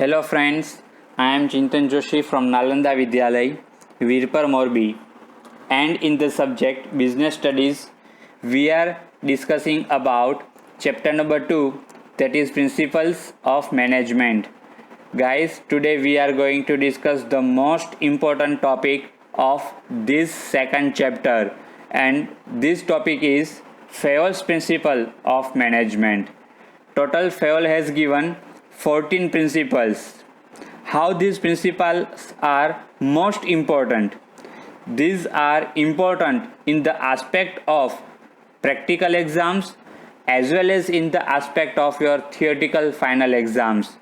Hello friends, I am Chintan Joshi from Nalanda Vidyalay, Virpur Morbi, and in the subject Business Studies, we are discussing about chapter number 2, that is Principles of Management. Guys, today we are going to discuss the most important topic of this second chapter, and this topic is Fayol's Principle of Management. Total Fayol has given 14 principles. How these principles are most important? These are important in the aspect of practical exams as well as in the aspect of your theoretical final exams.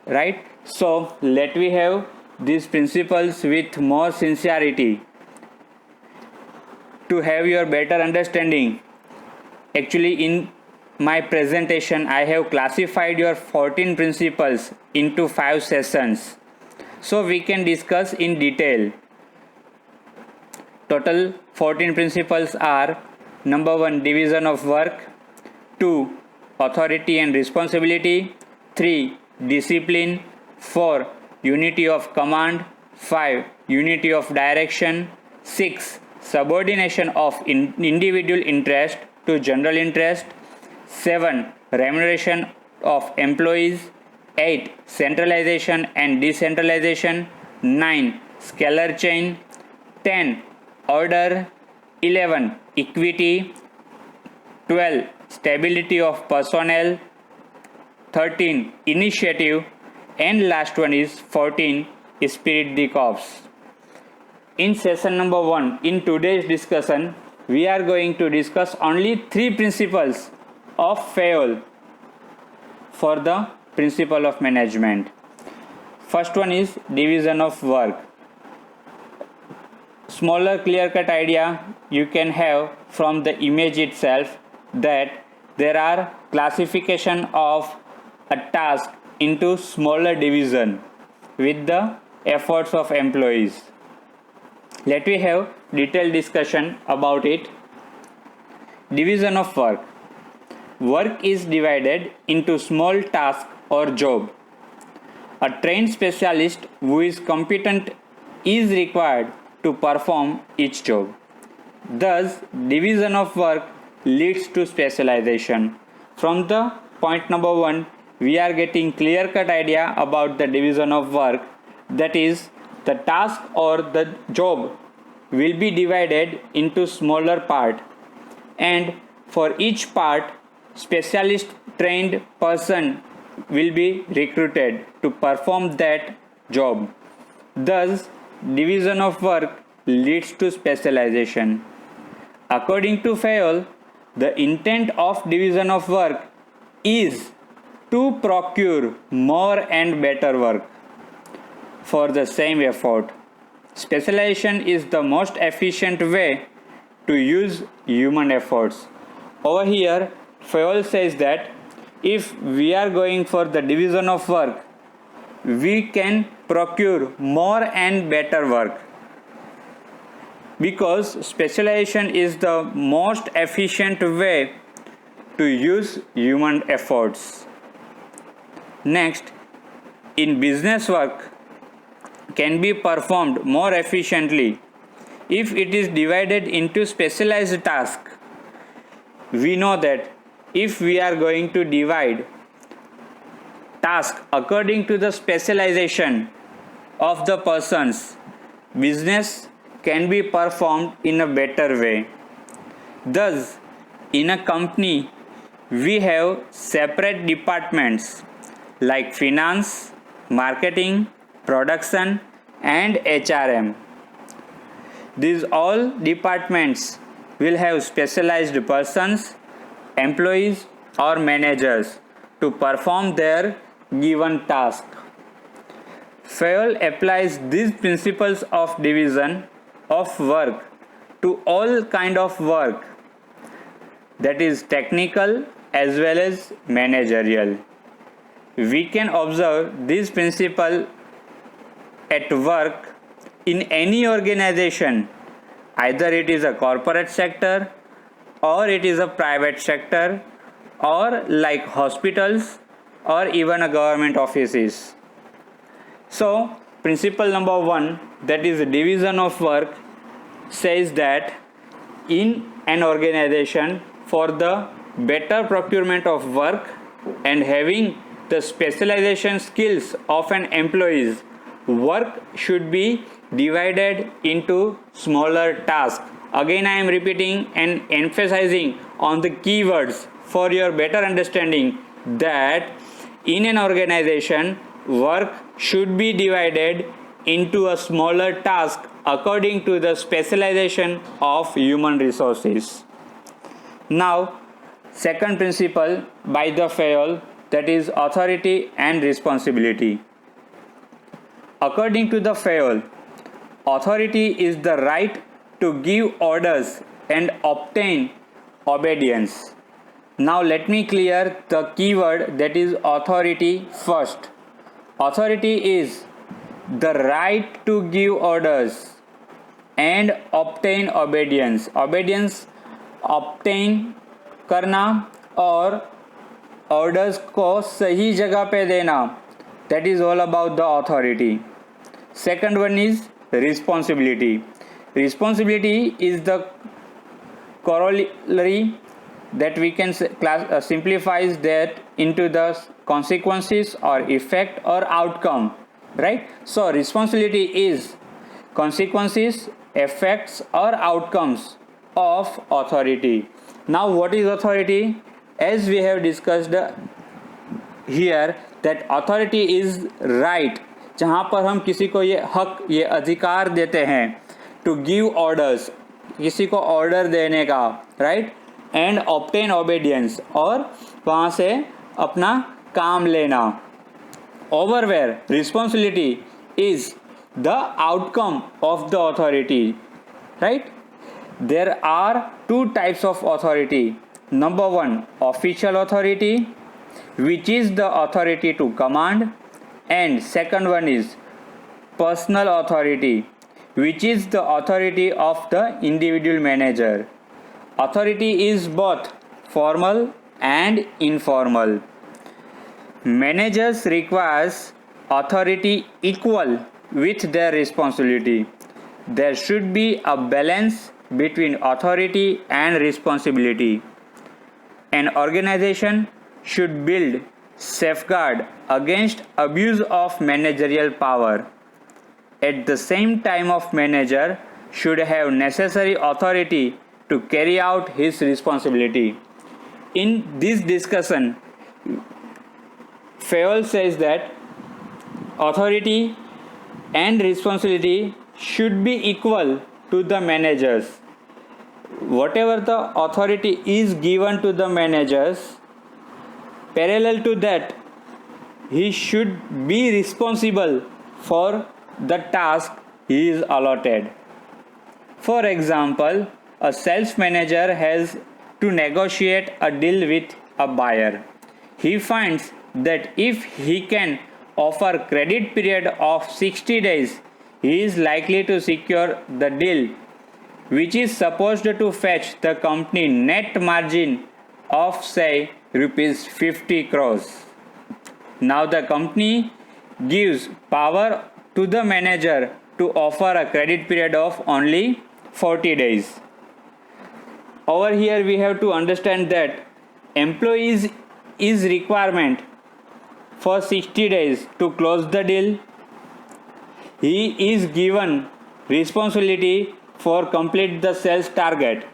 Right? So let me have these principles with more sincerity to have your better understanding. Actually, in my presentation I have classified your 14 principles into 5 sessions, so we can discuss in detail. Total 14 principles are: number 1, division of work; 2, authority and responsibility; 3, discipline; 4, unity of command; 5, unity of direction; 6, subordination of individual interest to general interest; 7, remuneration of employees; 8, centralization and decentralization; 9, scalar chain; 10, order; 11, equity; 12, stability of personnel; 13, initiative; and last one is 14, spirit the corps. In session number 1, in today's discussion, we are going to discuss only 3 principles of Fayol for the principle of management. First one is division of work. Smaller clear-cut idea you can have from the image itself that there are classification of a task into smaller division with the efforts of employees. Let me have detailed discussion about it. Division of work. Work is divided into small tasks or job. A trained specialist who is competent is required to perform each job. Thus, division of work leads to specialization. From the point number 1, we are getting clear-cut idea about the division of work, that is, the task or the job will be divided into smaller part, and for each part specialist trained person will be recruited to perform that job. Thus, division of work leads to specialization. According to Fayol, the intent of division of work is to procure more and better work for the same effort. Specialization is the most efficient way to use human efforts. Over here, Fayol says that if we are going for the division of work, we can procure more and better work, because specialization is the most efficient way to use human efforts. Next, in business work can be performed more efficiently if it is divided into specialized tasks. We know that if we are going to divide task according to the specialization of the persons, business can be performed in a better way. Thus, in a company, we have separate departments like finance, marketing, production, and HRM. These all departments will have specialized persons, employees or managers to perform their given task. Fayol applies these principles of division of work to all kind of work, that is technical as well as managerial. We can observe this principle at work in any organization, either it is a corporate sector or it is a private sector, or like hospitals or even a government offices. So, principle number 1, that is division of work, says that in an organization, for the better procurement of work and having the specialization skills of an employees, work should be divided into smaller tasks. Again, I am repeating and emphasizing on the keywords for your better understanding that in an organization, work should be divided into a smaller task according to the specialization of human resources. Now, second principle by the Fayol, that is authority and responsibility. According to the Fayol, authority is the right to give orders and obtain obedience. Now let me clear the keyword, that is authority, first. Authority is the right to give orders and obtain obedience. Obedience obtain करना और orders को सही जगह पे देना, that is all about the authority. Second one is responsibility. Responsibility is the corollary that we can simplifies that into the consequences or effect or outcome, right? So responsibility is consequences, effects or outcomes of authority. Now what is authority? As we have discussed here, that authority is right, जहाँ पर हम किसी को ये हक, ये अधिकार देते हैं to give orders, किसी को ऑर्डर देने का, right, and obtain obedience, और वहाँ से अपना काम लेना. Over where responsibility is the outcome of the authority, right? There are two types of authority. Number 1, official authority, which is the authority to command, and second one is personal authority, which is the authority of the individual manager. Authority is both formal and informal. Managers requires authority equal with their responsibility. There should be a balance between authority and responsibility. An organization should build safeguard against abuse of managerial power. At the same time, of manager should have necessary authority to carry out his responsibility. In this discussion, Fayol says that authority and responsibility should be equal to the managers. Whatever the authority is given to the managers, parallel to that, he should be responsible for the task he is allotted. For example, a sales manager has to negotiate a deal with a buyer. He finds that if he can offer credit period of 60 days, he is likely to secure the deal, which is supposed to fetch the company net margin of say rupees 50 crores. Now the company gives power to the manager to offer a credit period of only 40 days. Over here we have to understand that employees is requirement for 60 days to close the deal. He is given responsibility for complete the sales target.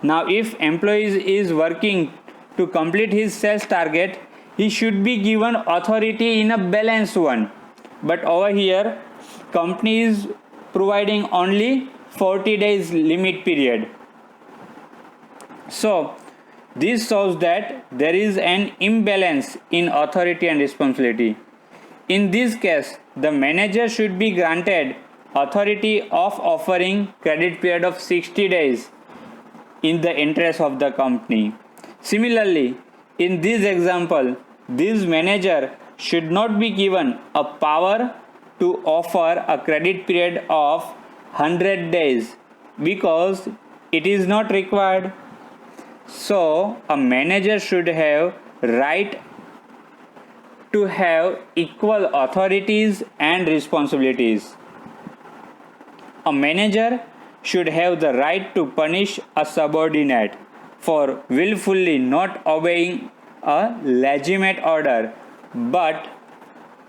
Now if employees is working to complete his sales target, he should be given authority in a balanced one. But over here, company is providing only 40 days limit period. So this shows that there is an imbalance in authority and responsibility. In this case, the manager should be granted authority of offering credit period of 60 days in the interest of the company. Similarly, in this example, this manager should not be given a power to offer a credit period of 100 days because it is not required. So a manager should have right to have equal authorities and responsibilities. A manager should have the right to punish a subordinate for willfully not obeying a legitimate order, but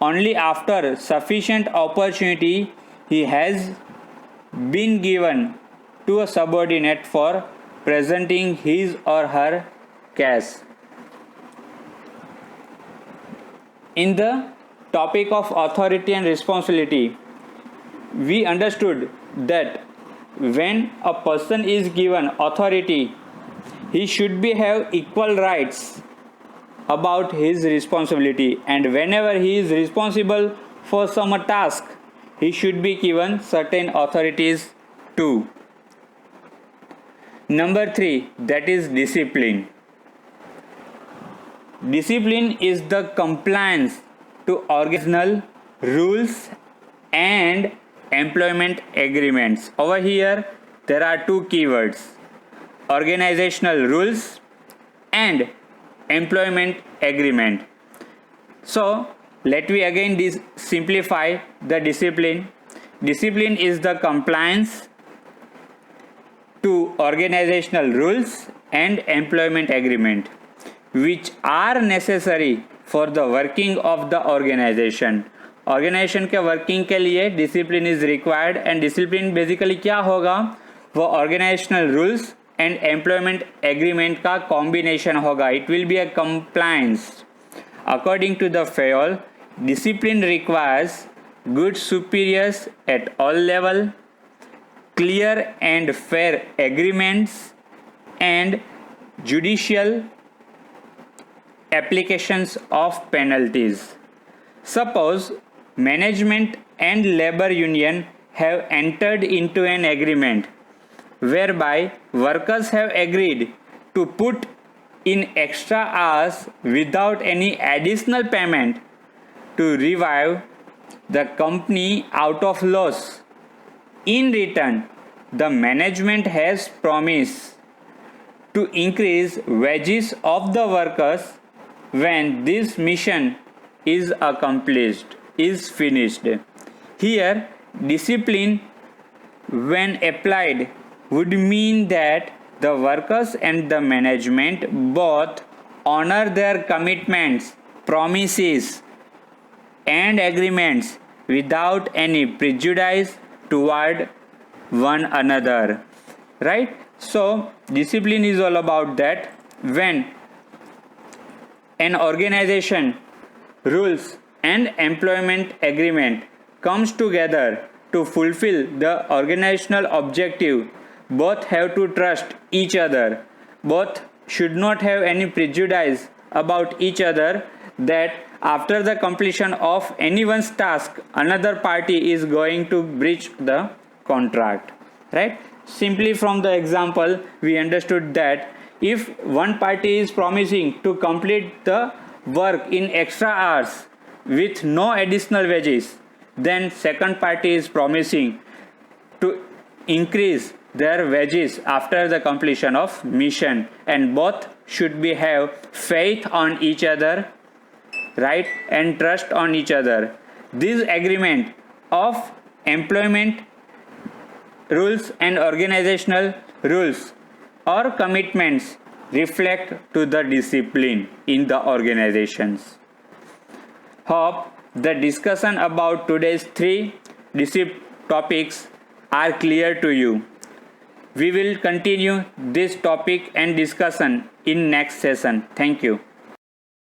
only after sufficient opportunity he has been given to a subordinate for presenting his or her case. In the topic of authority and responsibility, we understood that when a person is given authority, he should have equal rights about his responsibility, and whenever he is responsible for some task, he should be given certain authorities too. Number 3, that is discipline. Discipline is the compliance to organizational rules and employment agreements. Over here, there are two keywords: organizational rules and employment agreement. So, let me again simplify the discipline. Discipline is the compliance to organizational rules and employment agreement, which are necessary for the working of the organization. Organisation के working के लिए discipline is required, and discipline basically क्या होगा, वो organisational rules and employment agreement का combination होगा. It will be a compliance. According to the Fayol, discipline requires good superiors at all level, clear and fair agreements, and judicial applications of penalties. Suppose management and labor union have entered into an agreement whereby workers have agreed to put in extra hours without any additional payment to revive the company out of loss. In return, the management has promised to increase wages of the workers when this mission is accomplished, is finished. Here, discipline when applied would mean that the workers and the management both honor their commitments, promises, and agreements without any prejudice toward one another. Right? So, discipline is all about that. When an organization, rules and employment agreement comes together to fulfill the organizational objective, both have to trust each other. Both should not have any prejudice about each other, that after the completion of anyone's task, another party is going to breach the contract. Right? Simply from the example, we understood that if one party is promising to complete the work in extra hours with no additional wages, then second party is promising to increase their wages after the completion of mission, and both should have faith on each other, right, and trust on each other. This agreement of employment rules and organizational rules or commitments reflect to the discipline in the organizations. Hope the discussion about today's 3 topics are clear to you. We will continue this topic and discussion in next session. Thank you.